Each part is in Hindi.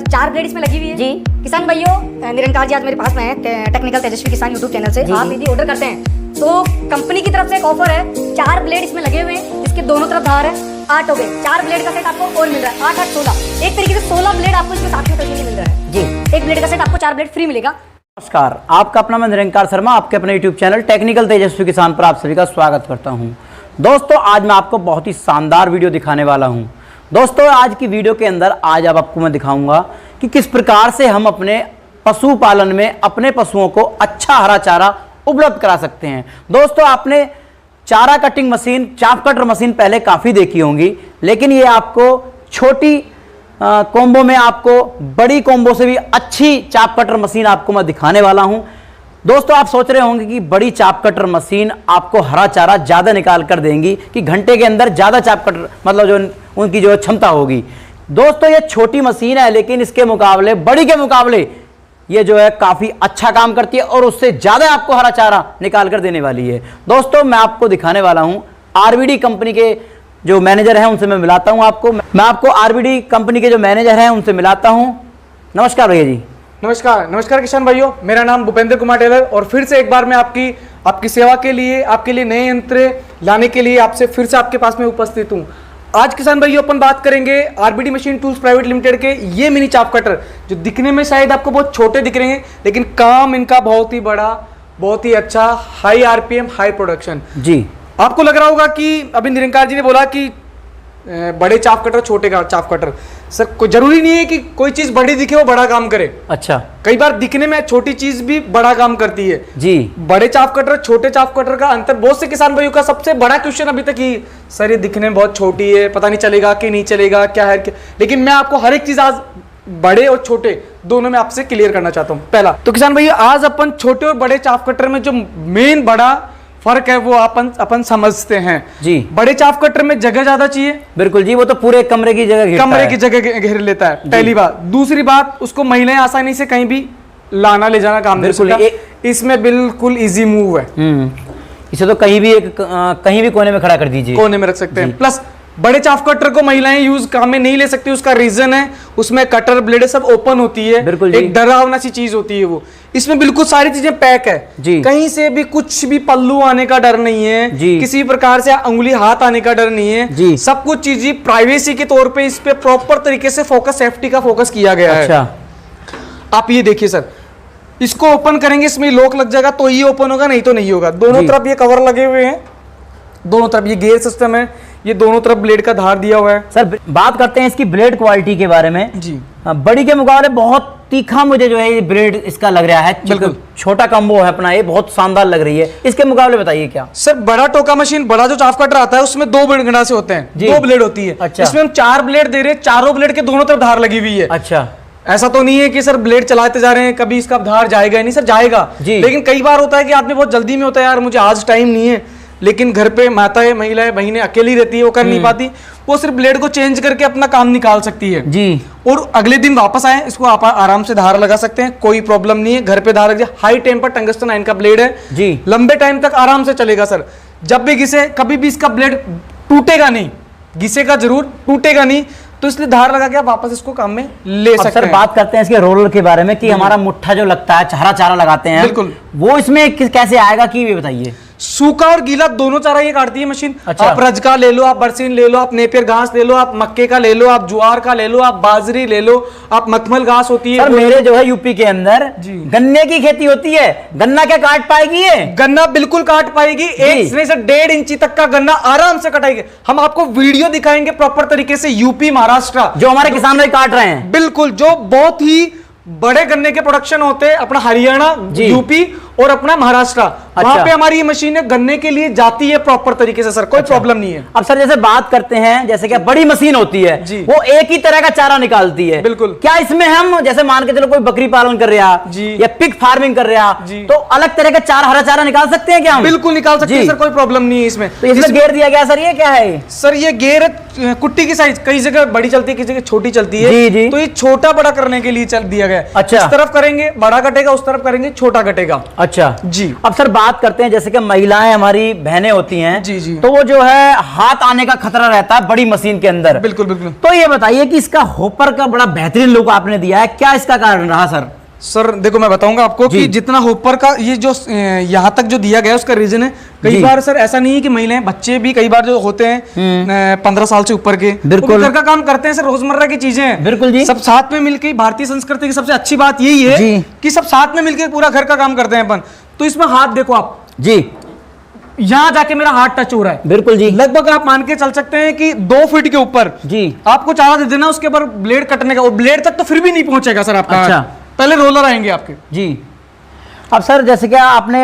4 ब्लेड इसमें लगी हुई है जी। किसान भाइयों, निरंकार जी आज मेरे पास में है टेक्निकल तेजस्वी किसान यूट्यूब चैनल से। आप यदि ऑर्डर करते हैं तो कंपनी की तरफ से एक ऑफर है। 4 ब्लेड इसमें लगे हुए हैं, इसके दोनों तरफ धार है। 8 हो गए, 4 ब्लेड का सेट आपको और मिल रहा है। 8 8 16, एक तरीके से 16 ब्लेड आपको इसमें साथ में खरीदने के लिए मिल रहा है जी। एक ब्लेड का सेट आपको 4 ब्लेड फ्री मिलेगा। नमस्कार, आपका अपना मैं निरंकार शर्मा आपके अपने यूट्यूब चैनल टेक्निकल तेजस्वी किसान पर आप सभी का स्वागत करता हूं। दोस्तों, आज मैं आपको बहुत ही शानदार वीडियो दिखाने वाला हूं। दोस्तों, आज की वीडियो के अंदर आज आपको मैं दिखाऊंगा कि किस प्रकार से हम अपने पशुपालन में अपने पशुओं को अच्छा हरा चारा उपलब्ध करा सकते हैं। दोस्तों, आपने चारा कटिंग मशीन, चाप कटर मशीन पहले काफ़ी देखी होंगी, लेकिन ये आपको छोटी कॉम्बो में आपको बड़ी कॉम्बो से भी अच्छी चाप कटर मशीन आपको मैं दिखाने वाला हूं। दोस्तों, आप सोच रहे होंगे कि बड़ी चाप कटर मशीन आपको हरा चारा ज़्यादा निकाल कर देंगी कि घंटे के अंदर ज़्यादा चाप कटर मतलब जो उनकी जो क्षमता होगी। दोस्तों, ये छोटी मशीन है, लेकिन इसके मुकाबले बड़ी के मुकाबले ये जो है काफ़ी अच्छा काम करती है और उससे ज़्यादा आपको हरा चारा निकाल कर देने वाली है। दोस्तों, मैं आपको दिखाने वाला हूँ आरबीडी कंपनी के जो मैनेजर हैं उनसे मैं मिलाता हूँ आपको। मैं आपको आरबीडी कंपनी के जो मैनेजर हैं उनसे मिलाता हूँ। नमस्कार भैया जी। नमस्कार किसान भाइयों, मेरा नाम भूपेंद्र कुमार टेलर और फिर से एक बार मैं आपकी सेवा के लिए, आपके लिए नए यंत्र लाने के लिए आपसे फिर से आपके पास में उपस्थित हूँ। आज किसान भाइयों अपन बात करेंगे RBD machine tools private limited के ये मिनी चाप कटर, जो दिखने में शायद आपको बहुत छोटे दिख रहे हैं, लेकिन काम इनका बहुत ही बड़ा, बहुत ही अच्छा, हाई आरपीएम, हाई प्रोडक्शन। जी, आपको लग रहा होगा कि अभी निरंकार जी ने बोला कि बड़े चाप कटर, छोटे चाप कटर। सर, कोई जरूरी नहीं है कि कोई चीज बड़ी दिखे वो बड़ा काम करे। अच्छा, कई बार दिखने में छोटी चीज भी बड़ा काम करती है जी। बड़े चाप कटर, छोटे चाप कटर का अंतर बहुत से किसान भाइयों का सबसे बड़ा क्वेश्चन अभी तक ही, सर ये दिखने में बहुत छोटी है, पता नहीं चलेगा कि नहीं चलेगा, क्या है क्या। लेकिन मैं आपको हर एक चीज आज बड़े और छोटे दोनों में आपसे क्लियर करना चाहता हूँ। पहला तो किसान भैया, आज अपन छोटे और बड़े चाप कटर में जो मेन बड़ा फर्क है वो अपन समझते हैं जी। बड़े चाप कटर में जगह ज्यादा चाहिए। बिल्कुल जी, वो तो पूरे कमरे की जगह घेर लेता है। पहली बात। दूसरी बात, उसको महिलाएं आसानी से कहीं भी लाना ले जाना काम दे सकता है। इसमें बिल्कुल इजी मूव है। इसे तो कहीं भी कोने में खड़ा कर दीजिए, कोने में रख सकते हैं। प्लस बड़े चाप कटर को महिलाएं यूज काम में नहीं ले सकती। उसका रीजन है उसमें कटर ब्लेड सब ओपन होती है, बिल्कुल एक डरावना सी चीज होती है वो। इसमें बिल्कुल सारी चीजें पैक है जी। कहीं से भी कुछ भी पल्लू आने का डर नहीं है जी। किसी प्रकार से उंगली हाथ आने का डर नहीं है जी। सब कुछ चीज प्राइवेसी के तौर पे इस पे प्रॉपर तरीके से फोकस, सेफ्टी का फोकस किया गया है। अच्छा, आप ये देखिए सर, इसको ओपन करेंगे, इसमें लॉक लग जाएगा तो ये ओपन होगा, नहीं तो नहीं होगा। दोनों तरफ ये कवर लगे हुए हैं, दोनों तरफ ये गियर सिस्टम है, ये दोनों तरफ ब्लेड का धार दिया हुआ है। सर बात करते हैं इसकी ब्लेड क्वालिटी के बारे में जी। बड़ी के मुकाबले बहुत तीखा मुझे जो है ये ब्लेड इसका लग रहा है। बिल्कुल छोटा कम्बो है अपना, ये बहुत शानदार लग रही है। इसके मुकाबले बताइए क्या। सर, बड़ा टोका मशीन, बड़ा जो चाप कटर आता है उसमें 2 ब्लेड से होते हैं, 2 ब्लेड होती है। अच्छा। इसमें हम 4 ब्लेड दे रहे हैं, चारों ब्लेड के दोनों तरफ धार लगी हुई है। अच्छा, ऐसा तो नहीं है कि सर ब्लेड चलाते जा रहे हैं कभी इसका धार जाएगा नहीं, सर जाएगा। लेकिन कई बार होता है कि आदमी बहुत जल्दी में होता है, यार मुझे आज टाइम नहीं है, लेकिन घर पे माताएं, महिलाएं, बहनें अकेली रहती है, वो कर नहीं पाती, वो सिर्फ ब्लेड को चेंज करके अपना काम निकाल सकती है जी। और अगले दिन वापस आए, इसको आप आराम से धार लगा सकते हैं, कोई प्रॉब्लम नहीं है। घर पे धार लग जाए, हाई टेम्पर टंगस्टन आयन का ब्लेड है जी, लंबे टाइम तक आराम से चलेगा सर। जब भी घिसे कभी भी इसका ब्लेड टूटेगा नहीं, घिसेगा जरूर, टूटेगा नहीं, तो इसलिए धार लगा के आप वापस इसको काम में ले सकते हैं। सर बात करते हैं इसके रोलर के बारे में कि हमारा मुट्ठा जो लगता है, हरा चारा लगाते हैं, बिल्कुल, वो इसमें कैसे आएगा कि ये बताइए। सूखा और गीला दोनों चारा ये काटती है मशीन। अच्छा। आप रजका ले लो, आप बरसीन ले लो, आप नेपियर घास ले लो, आप मक्के का ले लो, आप ज्वार का ले लो, आप बाजरी ले लो, आप मखमल घास होती है। सर मेरे जो है यूपी के अंदर गन्ने की खेती होती है, गन्ना क्या काट पाएगी ये? गन्ना बिल्कुल काट पाएगी, 1 से 1.5 इंची तक का गन्ना आराम से कटाएगी। हम आपको वीडियो दिखाएंगे प्रॉपर तरीके से, यूपी, महाराष्ट्र जो हमारे किसान भाई काट रहे हैं, बिल्कुल, जो बहुत ही बड़े गन्ने के प्रोडक्शन होते हैं, अपना हरियाणा, यूपी और अपना महाराष्ट्र। अच्छा। वहां पे हमारी ये मशीनें गन्ने के लिए जाती है प्रॉपर तरीके से सर, कोई प्रॉब्लम नहीं है। अब सर जैसे बात करते हैं, जैसे क्या बड़ी मशीन होती है वो एक ही तरह का चारा निकालती है, बिल्कुल। क्या इसमें हम जैसे मान के चलो कोई बकरी पालन कर रहा या पिग फार्मिंग कर रहा तो अलग तरह का हरा चारा निकाल सकते हैं क्या हम? बिल्कुल निकाल सकते हैं सर, कोई प्रॉब्लम नहीं है इसमें। तो इसमें गेयर दिया गया सर, ये क्या है? सर ये गेयर कुट्टी की साइज कई जगह बड़ी चलती है, किसी जगह छोटी चलती है, जी, जी। तो ये छोटा बड़ा करने के लिए दिया गया है। अच्छा। इस तरफ करेंगे बड़ा कटेगा, उस तरफ करेंगे छोटा कटेगा। अच्छा जी। अब सर बात करते हैं, जैसे कि महिलाएं हमारी बहनें होती हैं जी, जी। तो वो जो है हाथ आने का खतरा रहता है बड़ी मशीन के अंदर। बिल्कुल बिल्कुल। तो ये बताइए कि इसका हॉपर का बड़ा बेहतरीन लुक आपने दिया है, क्या इसका कारण रहा सर? सर देखो मैं बताऊंगा आपको जी। कि जितना होपर का ये जो यहाँ तक जो दिया गया है उसका रीजन है, कई जी। बार सर ऐसा नहीं है कि महिलाएं, बच्चे भी कई बार जो होते हैं 15 साल से ऊपर के, वो बिल्कुल। भी घर का काम करते हैं सर, रोजमर्रा की चीजें हैं। बिल्कुल जी। सब साथ में मिलकर, भारतीय संस्कृति की सबसे अच्छी बात यही है जी। कि सब साथ में मिलकर पूरा घर का काम करते हैं अपन। तो इसमें हाथ देखो आप, जी यहाँ जाके मेरा हाथ टच हो रहा है, बिल्कुल जी। लगभग आप मान के चल सकते हैं कि 2 फीट के ऊपर जी आपको चारा दे देना, उसके ऊपर ब्लेड कटने का, और ब्लेड तक तो फिर भी नहीं पहुंचेगा सर आपका। अच्छा। पहले रोलर आएंगे आपके। जी। अब सर जैसे कि आपने,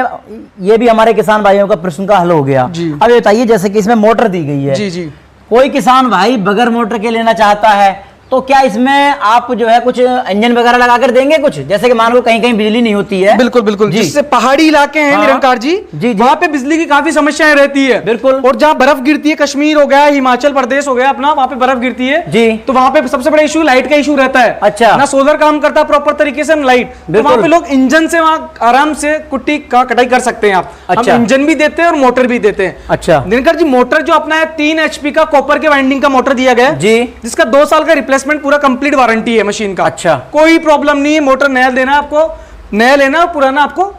ये भी हमारे किसान भाइयों का प्रश्न का हल हो गया। जी। अब ये बताइए, जैसे कि इसमें मोटर दी गई है, जी जी। कोई किसान भाई बगैर मोटर के लेना चाहता है, तो क्या इसमें आप जो है कुछ इंजन वगैरह लगा कर देंगे कुछ, जैसे कि मान लो कहीं कहीं बिजली नहीं होती है? बिल्कुल बिल्कुल। जी। जिससे पहाड़ी इलाके हैं हाँ। निरंकार जी, जी, जी। वहां पे बिजली की काफी समस्याएं रहती है। बिल्कुल। और जहाँ बर्फ गिरती है, कश्मीर हो गया, हिमाचल प्रदेश हो गया अपना, वहां पे बर्फ गिरती है जी। तो वहां पे सबसे बड़ा इशू लाइट का इशू रहता है। अच्छा। ना सोलर काम करता प्रॉपर तरीके से, ना लाइट। तो बिल्कुल। वहां पे लोग इंजन से वहां आराम से कुट्टी का कटाई कर सकते हैं आप। अच्छा। हम इंजन भी देते हैं और मोटर भी देते हैं। अच्छा। दिनकर जी, मोटर जो अपना है 3 HP का कॉपर के वाइंडिंग का मोटर दिया गया है जी। जिसका 2 साल का रिप्लेसमेंट पूरा कंप्लीट वारंटी है मशीन का। अच्छा। कोई प्रॉब्लम नहीं है, मोटर नया देना है आपको, नया लेना और पुराना आपको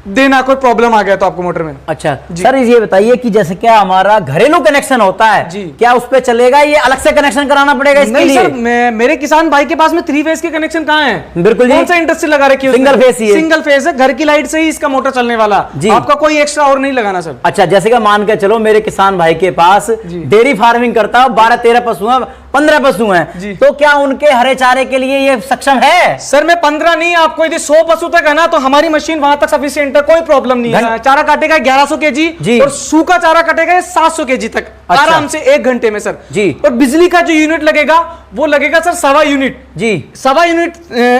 देना, कोई प्रॉब्लम आ गया तो आपको मोटर में। अच्छा जी। सर ये बताइए कि जैसे क्या हमारा घरेलू कनेक्शन होता है, जी। क्या उस पे चलेगा, ये अलग से कनेक्शन कराना पड़ेगा इसके नहीं लिए? सर, मेरे किसान भाई के पास में 3 फेज के कनेक्शन कहाँ है? बिल्कुल जी। कौन सा इंडस्ट्री लगा रखी है? सिंगल फेज ही है। सिंगल फेज है, घर की लाइट से ही इसका मोटर चलने वाला जी। आपका कोई एक्स्ट्रा और नहीं लगाना सर। अच्छा, जैसे कि मान के चलो मेरे किसान भाई के पास जी। डेयरी फार्मिंग करता है, 12-13 पशु हैं, 15 पशु हैं, जी। तो क्या उनके हरे चारे के लिए ये सक्षम है? सर मैं 15 नहीं, आपको यदि 100 पशु तक है ना तो हमारी मशीन वहां तक सफिशिएंट है, कोई प्रॉब्लम नहीं है। चारा काटेगा 1100 जी। kg और सूखा चारा कटेगा 700 kg तक। अच्छा। आराम से 1 घंटे में सर। जी। और बिजली का जो यूनिट लगेगा वो लगेगा सर 1.25 यूनिट। जी। 1.25 यूनिट,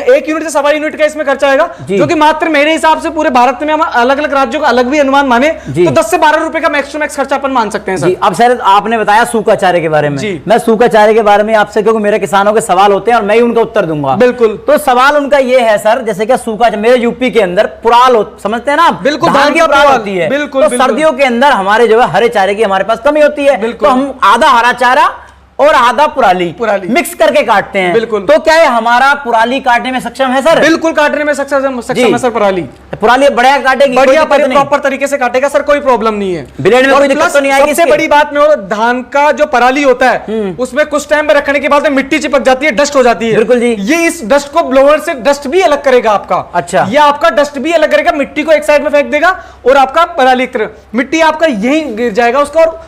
1 यूनिट से 1.25 यूनिट का इसमें खर्चा आएगा, जी। जो कि मात्र मेरे हिसाब से पूरे भारत में हम अलग अलग राज्यों का अलग भी अनुमान माने जी। तो 10 से 12 रुपए का मैक्स टू मैक्स खर्चा अपन मान सकते हैं जी। सर। अब सर आपने बताया सूखा चारे के बारे में, जी। मैं सूखा चारे के बारे में आपसे, क्योंकि मेरे किसानों के सवाल होते हैं और मैं ही उनका उत्तर दूंगा। बिल्कुल। तो सवाल उनका ये है सर, जैसे कि सूखा, मेरे यूपी के अंदर पुराल समझते हैं ना आप? बिल्कुल, धान की धान का पुराल पुराल। होती है। बिल्कुल, तो बिल्कुल। सर्दियों के अंदर हमारे जो है हरे चारे की हमारे पास कमी होती है, बिल्कुल। तो हम आधा हरा चारा और आधा पुराली मिक्स करके काटते हैं। बिल्कुल। तो क्या ये हमारा पुराली काटने में सक्षम है सर? बिल्कुल, काटने में सक्षम है सर पुराली। पुराली बढ़िया काटेगी, कोई बढ़िया दिक्कत नहीं। प्रॉपर तरीके से काटेगा सर, कोई प्रॉब्लम नहीं है। ब्लेड में और कोई दिक्कत प्लस तो नहीं आएगी सबसे इसके? बड़ी बात में, और धान का जो पराली होता है उसमें कुछ टाइम पे रखने के बाद में मिट्टी चिपक जाती है, डस्ट हो जाती है। बिल्कुल जी। ये इस डस्ट को ब्लोअर से डस्ट भी अलग करेगा आपका। अच्छा। ये आपका डस्ट भी अलग करेगा, मिट्टी को एक साइड में फेंक देगा और आपका पराली की तरफ मिट्टी आपका यही गिर जाएगा उसका, और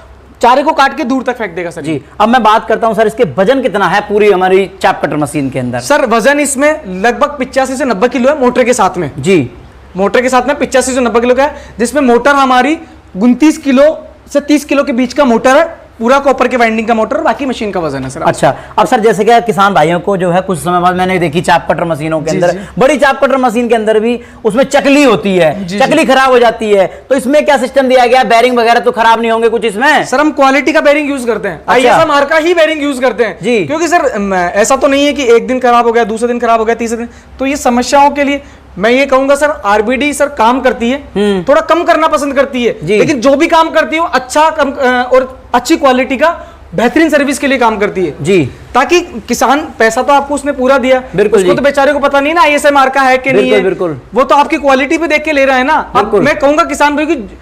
चारे को काट के दूर तक फेंक देगा सर। जी। अब मैं बात करता हूं सर, इसके वजन कितना है पूरी हमारी चाप कटर मशीन के अंदर? सर वजन इसमें लगभग 85 से 90 किलो है मोटर के साथ में। जी। मोटर के साथ में 85 से 90 किलो का है, जिसमें मोटर हमारी 29 किलो से 30 किलो के बीच का मोटर है, पूरा कॉपर के वाइंडिंग का मोटर, बाकी मशीन का वजन है सर। अच्छा। अब सर जैसे कि किसान भाइयों को जो है कुछ समय बाद मैंने देखी चाप कटर मशीनों के जी, अंदर, जी। बड़ी चाप कटर मशीन के अंदर भी उसमें चकली होती है, जी, चकली खराब हो जाती है, तो इसमें क्या सिस्टम दिया गया? बैरिंग वगैरह तो खराब नहीं होंगे कुछ इसमें? सर हम क्वालिटी का बेरिंग यूज करते हैं, अच्छा। ISM मार्का ही बेरिंग यूज करते हैं जी। क्योंकि सर ऐसा तो नहीं है कि एक दिन खराब हो गया, दूसरे दिन खराब हो गया, तीसरे दिन, तो ये समस्याओं के लिए मैं ये कहूंगा सर RBD सर काम करती है, थोड़ा कम करना पसंद करती है, जी। लेकिन जो भी काम करती है वो अच्छा और अच्छी क्वालिटी का बेहतरीन सर्विस के लिए काम करती है जी। ताकि किसान, पैसा तो आपको उसने पूरा दिया, बिल्कुल उसको जी। तो बेचारे को पता नहीं ना ISM मार्का है कि नहीं है, बिल्कुल। वो तो आपकी क्वालिटी पे देख के ले रहा है ना। अब बिल्कुल। मैं कहूंगा किसान भाई की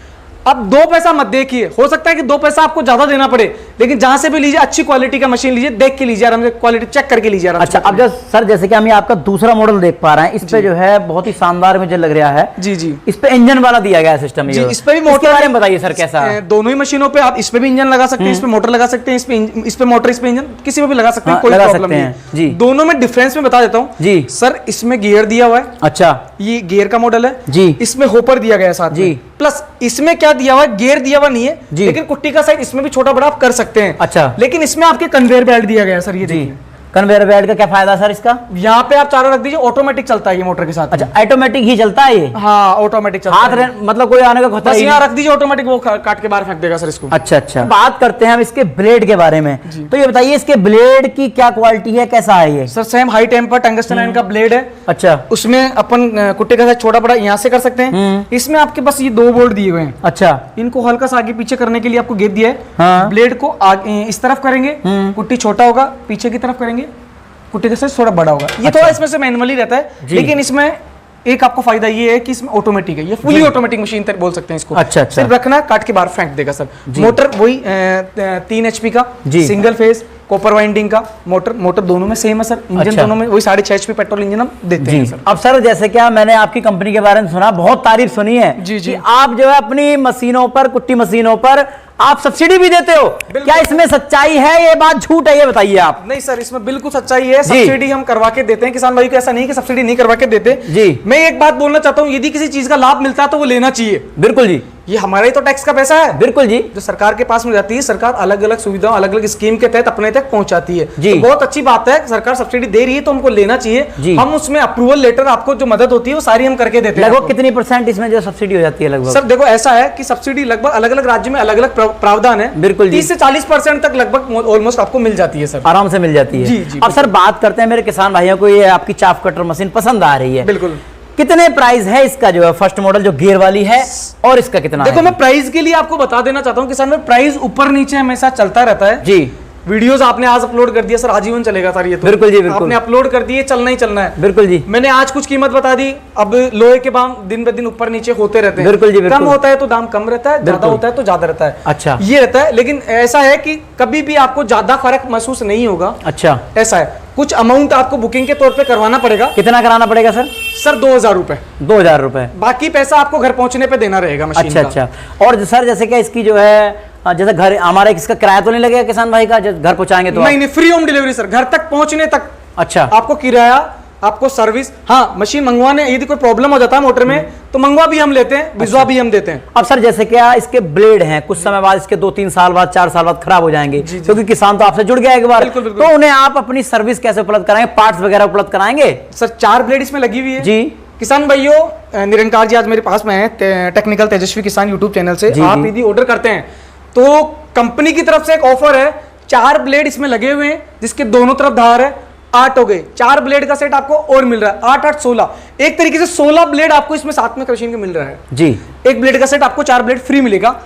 आप 2 पैसा मत देखिए, हो सकता है कि 2 पैसा आपको ज्यादा देना पड़े, लेकिन जहां से भी लीजिए अच्छी क्वालिटी का मशीन लीजिए, देख के लीजिए, आराम से क्वालिटी चेक करके लीजिए। अच्छा। अब सर जैसे कि हम ये आपका दूसरा मॉडल देख पा रहे हैं, इस पे जो है बहुत ही शानदार मुझे लग रहा है। जी जी। इस पे इंजन वाला दिया गया है सिस्टम। जी, इस पे भी मोटर के बारे में बताइए सर, कैसा है? दोनों ही मशीनों पे आप इस पे भी इंजन लगा सकते हैं, इस पे मोटर लगा सकते हैं, इस पे मोटर, इस पे इंजन, किसी में भी लगा सकते हैं, हाँ, कोई लगा प्रॉब्लम सकते नहीं हैं। है। जी। दोनों में डिफरेंस में बता देता हूँ जी। सर, इसमें गियर दिया हुआ है, अच्छा। ये गियर का मॉडल है जी। इसमें होपर दिया गया है साथ जी। में, प्लस इसमें क्या दिया हुआ है, गियर दिया हुआ नहीं है, जी। लेकिन कुट्टी का साइज इसमें भी छोटा बड़ा आप कर सकते हैं। अच्छा। लेकिन इसमें आपके कन्वेयर बेल्ट दिया गया है सर, ये जी। देखिए कन्वेयर बेल्ट का क्या फायदा सर इसका? यहाँ पे आप चारों रख दीजिए, ऑटोमेटिक चलता है ये मोटर के साथ। अच्छा, ऑटोमेटिक ही चलता है ये? हाँ, ऑटोमेटिक चलता हाथ है। मतलब कोई आने का खतरा बस ही यहाँ नहीं? रख दीजिए, ऑटोमेटिक वो काट के बाहर फेंक देगा सर इसको। अच्छा अच्छा, बात करते हैं हम इसके ब्लेड के बारे में। तो ये बताइए इसके ब्लेड की क्या क्वालिटी है, कैसा है ये? Sir same high temper tungsten iron का ब्लेड है। अच्छा, उसमें अपन कुट्टे का साइज छोटा बड़ा यहाँ से कर सकते हैं। इसमें आपके पास ये 2 बोल्ट दिए हुए हैं। अच्छा, इनको हल्का सा आगे पीछे करने के लिए आपको गेप दिया है। हाँ। ब्लेड को आगे इस तरफ करेंगे, कुट्टी छोटा होगा, पीछे की तरफ करेंगे, कुट्टी का साइज थोड़ा बड़ा होगा। ये थोड़ा इसमें से मैनुअली रहता है, लेकिन इसमें एक आपको फायदा ये है कि इसमें ऑटोमेटिक है, ये फुली ऑटोमेटिक मशीन तक बोल सकते हैं इसको। अच्छा अच्छा, सिर्फ रखना, काट के बाहर फेंक देगा सर। मोटर वही 3 HP का सिंगल फेज कॉपर वाइंडिंग का मोटर दोनों में सेम है सर। इंजन दोनों में वही 6.5 HP पेट्रोल इंजन हम देते हैं सर। अब सर जैसे क्या मैंने आपकी कंपनी के बारे में सुना, बहुत तारीफ सुनी है जी जी, कि आप जो है अपनी मशीनों पर, कुट्टी मशीनों पर आप सब्सिडी भी देते हो। क्या इसमें सच्चाई है, ये बात झूठ है, ये बताइए आप। नहीं सर, इसमें बिल्कुल सच्चाई है। सब्सिडी हम करवा के देते हैं किसान भाई को, ऐसा नहीं कि सब्सिडी नहीं करवा के देते जी। मैं एक बात बोलना चाहता हूँ, यदि किसी चीज का लाभ मिलता है तो वो लेना चाहिए। बिल्कुल जी, ये हमारा ही तो टैक्स का पैसा है। बिल्कुल जी, जो सरकार के पास में जाती है, सरकार अलग अलग सुविधाओं, अलग अलग स्कीम के तहत अपने तक पहुंचाती है जी। तो बहुत अच्छी बात है, सरकार सब्सिडी दे रही है तो हमको लेना चाहिए। हम उसमें अप्रूवल लेटर, आपको जो मदद होती है वो सारी हम करके देते हैं। लगभग कितनी % इसमें जो सब्सिडी हो जाती है लगभग? सर देखो ऐसा है कि सब्सिडी लगभग अलग अलग राज्य में अलग अलग प्रावधान है। बिल्कुल जी, 30 से 40% तक लगभग ऑलमोस्ट आपको मिल जाती है सर, आराम से मिल जाती है। जी जी। अब सर बात करते हैं, मेरे किसान भाइयों को ये आपकी चाप कटर मशीन पसंद आ रही है, बिल्कुल। कितने प्राइस है इसका, जो है फर्स्ट मॉडल जो गियर वाली है, और इसका कितना देखो है? मैं प्राइस के लिए आपको बता देना चाहता हूँ किसान में, प्राइस ऊपर नीचे हमेशा चलता रहता है जी। वीडियोस आपने आज अपलोड कर दिया सर, आजीवन चलेगा सर ये तो। बिल्कुल जी, बिल्कुल। आपने अपलोड कर दिए, चलना ही चलना है। बिल्कुल जी, मैंने आज कुछ कीमत बता दी, अब लोहे के दाम दिन ब दिन ऊपर नीचे होते रहते हैं। बिल्कुल जी, बिल्कुल। कम होता है तो दाम कम रहता है, ज्यादा होता है तो ज्यादा रहता है। अच्छा, ये रहता है, लेकिन ऐसा है कि कभी भी आपको ज्यादा फर्क महसूस नहीं होगा। अच्छा, ऐसा है, कुछ अमाउंट आपको बुकिंग के तौर पे करवाना पड़ेगा। कितना कराना पड़ेगा सर? सर 2000 रुपए, 2000 रुपए, बाकी पैसा आपको घर पहुंचने पे देना रहेगा मशीन अच्छा का। अच्छा। और सर जैसे क्या इसकी जो है, जैसे घर हमारा इसका किराया तो नहीं लगेगा किसान भाई का, जब घर पहुंचाएंगे तो? नहीं नहीं, फ्री होम डिलीवरी सर, घर तक पहुंचने तक। अच्छा, आपको किराया, आपको सर्विस, हाँ मशीन मंगवाने यदि कोई प्रॉब्लम हो जाता है मोटर में तो मंगवा भी हम लेते हैं, भिजवा भी हम देते हैं। अब सर जैसे क्या इसके ब्लेड हैं, कुछ समय बाद इसके 2-3 साल बाद, 4 साल बाद खराब हो जाएंगे, क्योंकि किसान तो आपसे जुड़ गया एक बार, बिल्कुल, बिल्कुल। तो उन्हें आप अपनी सर्विस कैसे उपलब्ध कराएंगे, पार्ट्स वगैरह उपलब्ध कराएंगे? सर 4 ब्लेड इसमें लगी हुई है जी। किसान भाइयों, निरंकार जी आज मेरे पास में है टेक्निकल तेजस्वी किसान यूट्यूब चैनल से। आप यदि ऑर्डर करते हैं तो कंपनी की तरफ से एक ऑफर है, 4 ब्लेड इसमें लगे हुए हैं जिसके दोनों तरफ धार है, 8 हो गए, 4 ब्लेड का सेट आपको और मिल रहा है, 8 8 16, एक तरीके से 16 ब्लेड आपको इसमें साथ में मशीन के मिल रहा है जी। एक ब्लेड का सेट आपको 4 ब्लेड फ्री मिलेगा।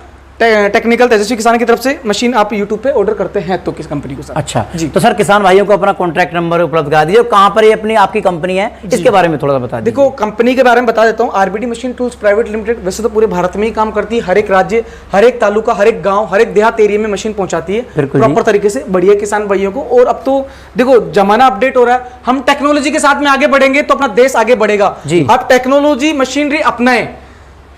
टेक्निकल तेजस्वी किसान की तरफ से मशीन आप यूट्यूब पे ऑर्डर करते हैं तो किस कंपनी को सर? अच्छा जी। तो सर किसान भाइयों को अपना कॉन्टैक्ट नंबर उपलब्ध करा दीजिए, कहां पर ये अपनी आपकी कंपनी है, इसके बारे में थोड़ा सा बता दीजिए। देखो कंपनी के बारे में बता देता हूँ, RBD machine tools private limited वैसे तो पूरे भारत में ही काम करती है, हर एक राज्य, हर एक तालुका, हर एक गांव, हर एक देहात एरिया में मशीन पहुंचाती है प्रॉपर तरीके से बढ़िया किसान भाइयों को। और अब तो देखो जमाना अपडेट हो रहा है, हम टेक्नोलॉजी के साथ में आगे बढ़ेंगे तो अपना देश आगे बढ़ेगा। आप टेक्नोलॉजी मशीनरी अपनाएं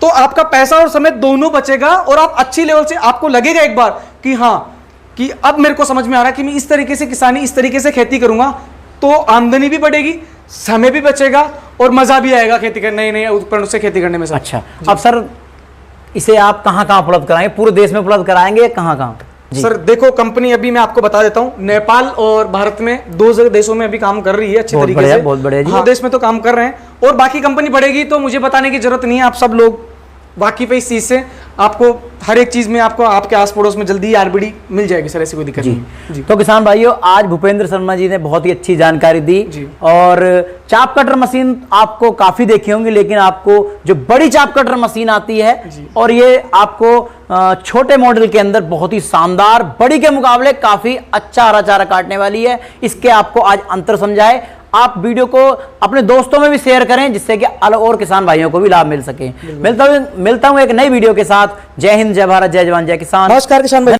तो आपका पैसा और समय दोनों बचेगा और आप अच्छी लेवल से, आपको लगेगा एक बार कि हाँ कि अब मेरे को समझ में आ रहा है कि मैं इस तरीके से किसानी, इस तरीके से खेती करूंगा तो आमदनी भी बढ़ेगी, समय भी बचेगा और मजा भी आएगा खेती करने, नए उपकरणों से खेती करने में सर। अच्छा, अब सर इसे आप कहाँ कहाँ उपलब्ध कराएंगे, पूरे देश में उपलब्ध कराएंगे, कहाँ कहाँ? सर देखो कंपनी अभी मैं आपको बता देता हूँ, नेपाल और भारत में 2 देशों में अभी काम कर रही है अच्छी तरीके से। बहुत बढ़िया जी। हाँ, देश में तो काम कर रहे हैं और बाकी कंपनी बढ़ेगी तो मुझे बताने की जरूरत नहीं है, आप सब लोग वाकिफ है इस चीज से। आपको हर एक चीज में, आपको आपके आस पड़ोस में जल्दी आरबीडी मिल जाएगी सर, ऐसी कोई दिक्कत नहीं जी। तो किसान भाइयों आज भूपेंद्र शर्मा जी ने बहुत ही अच्छी जानकारी दी और चाप कटर मशीन आपको काफी देखी होंगी, लेकिन आपको जो बड़ी चाप कटर मशीन आती है और ये आपको छोटे मॉडल के अंदर बहुत ही शानदार, बड़ी के मुकाबले काफी अच्छा हरा चारा काटने वाली है, इसके आपको आज अंतर समझाए। आप वीडियो को अपने दोस्तों में भी शेयर करें जिससे कि अलग और किसान भाइयों को भी लाभ मिल सके। मिलता हूं एक नई वीडियो के साथ। जय हिंद, जय भारत, जय जवान, जय किसान। नमस्कार किसान भाई।